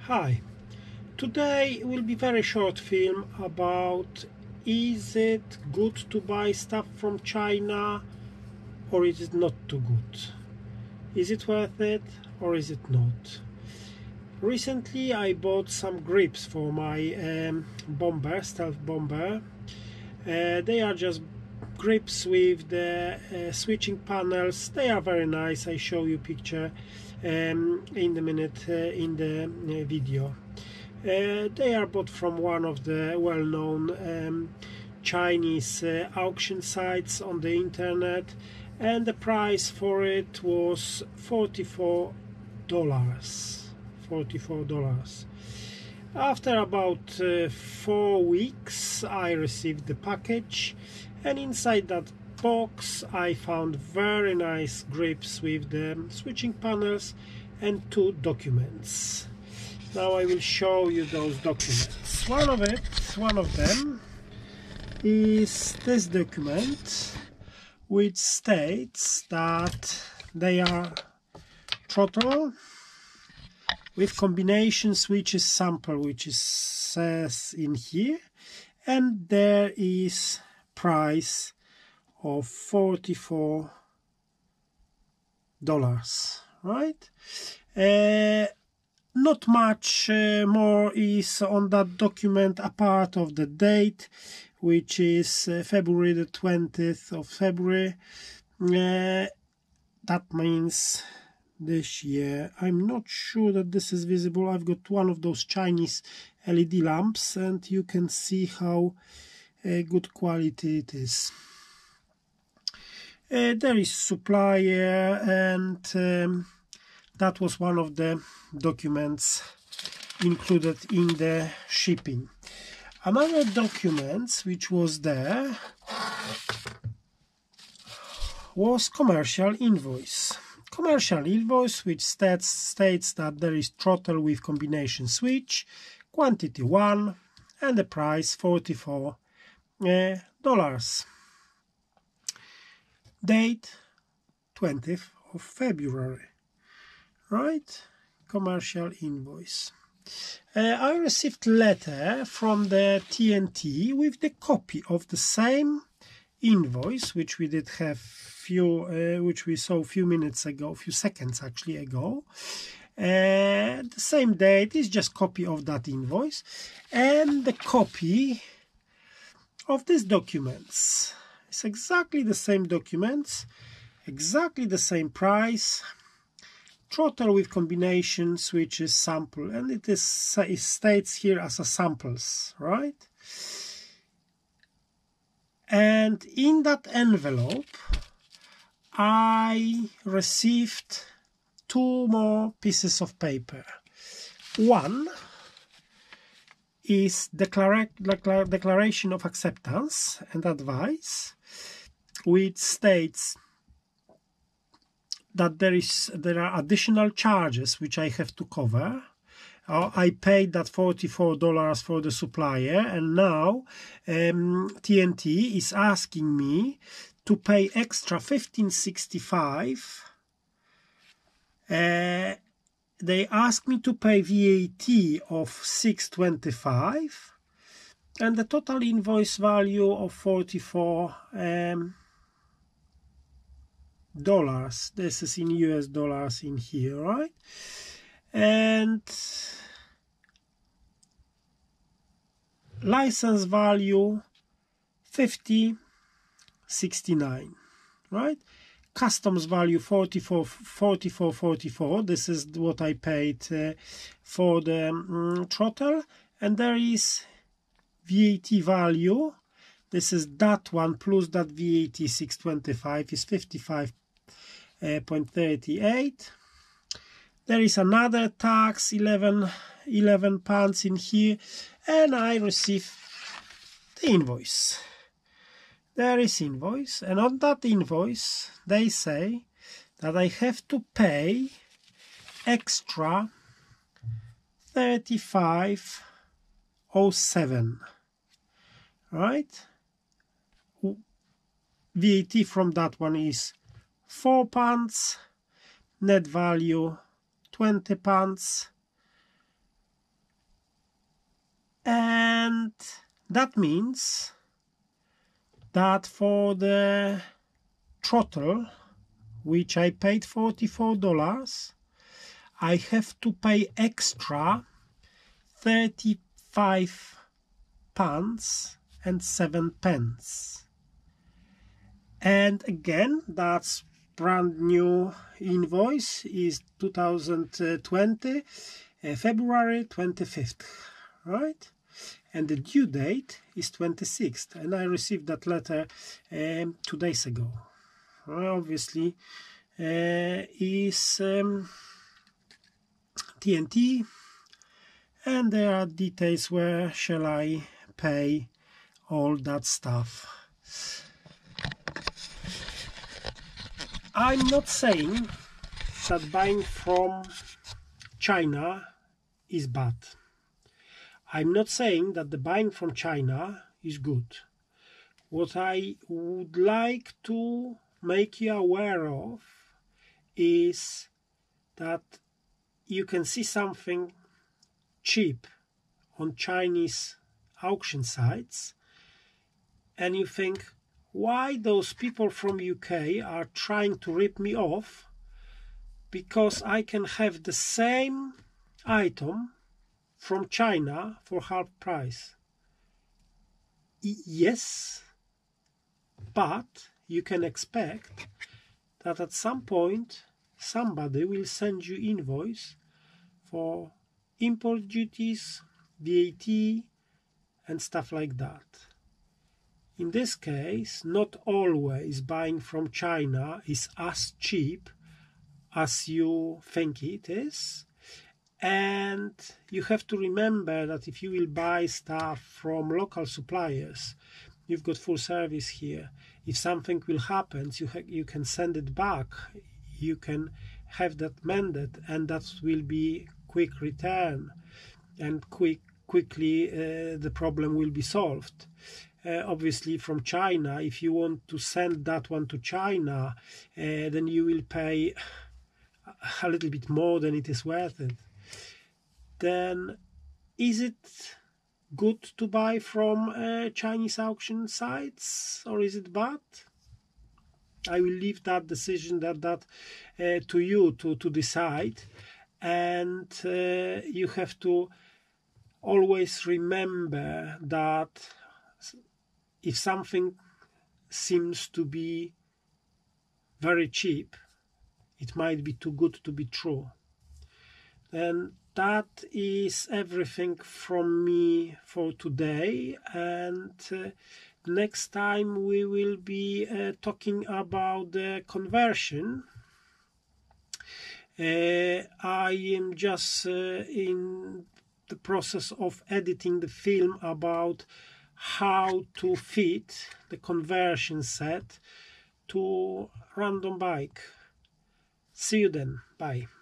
Hi, today will be very short film about is it good to buy stuff from China or is it not too good? Is it worth it or is it not? Recently I bought some grips for my bomber, stealth bomber. They are just grips with the switching panels. They are very nice. I show you picture in the minute in the video. They are bought from one of the well-known Chinese auction sites on the internet, and the price for it was $44. $44. After about 4 weeks I received the package, and inside that box I found very nice grips with the switching panels and 2 documents. Now I will show you those documents. One of them is this document, which states that they are throttle with combination switches sample, which says in here, and there is price of $44, right? Not much more is on that document apart of the date, which is February the 20th of February. That means this year. I'm not sure that this is visible. I've got one of those Chinese LED lamps and you can see how good quality it is. There is supplier, and that was one of the documents included in the shipping. Another document which was there was commercial invoice. Commercial invoice which states that there is throttle with combination switch, quantity 1, and the price $44. Date 20th of February. Right? Commercial invoice. I received letter from the TNT with the copy of the same invoice which we did have which we saw a few minutes ago, a few seconds actually ago. The same date is just copy of that invoice, and the copy of these documents. It's exactly the same documents, exactly the same price. Throttle with combination switches sample, and it states here as a samples, right? And in that envelope I received 2 more pieces of paper. One is declaration of acceptance and advice, which states that there are additional charges which I have to cover. I paid that $44 for the supplier, and now TNT is asking me to pay extra $15.65. They ask me to pay VAT of $6.25, and the total invoice value of $44. This is in US dollars in here, right? And license value $50.69, right? Customs value $44.44. This is what I paid for the throttle, and there is VAT value. This is that one plus that VAT $6.25 is $55.38. There is another tax, 11 pounds in here, and I receive the invoice. There is invoice, and on that invoice they say that I have to pay extra $35.07, right? VAT from that one is £4, net value £20, And that means that for the throttle, which I paid $44, I have to pay extra 35 pounds and 7 pence. And again, that's brand new invoice, is 2020 February 25th, right? And the due date is 26th, and I received that letter 2 days ago. Obviously is TNT, and there are details where shall I pay all that stuff. I'm not saying that buying from China is bad. I'm not saying that the buying from China is good. What I would like to make you aware of is that you can see something cheap on Chinese auction sites and you think, why those people from UK are trying to rip me off, because I can have the same item from China for half price. Yes, but you can expect that at some point somebody will send you invoice for import duties, VAT and stuff like that. In this case, not always buying from China is as cheap as you think it is. And you have to remember that if you will buy stuff from local suppliers, you've got full service here. If something will happen, you can send it back. You can have that mended, and that will be quick return, and quickly the problem will be solved. Obviously from China, if you want to send that one to China, then you will pay a little bit more than it is worth it. Then is it good to buy from Chinese auction sites, or is it bad? I will leave that decision to you to decide. And you have to always remember that if something seems to be very cheap, it might be too good to be true. And that is everything from me for today, and next time we will be talking about the conversion. I am just in the process of editing the film about how to fit the conversion set to random bike. See you then. Bye.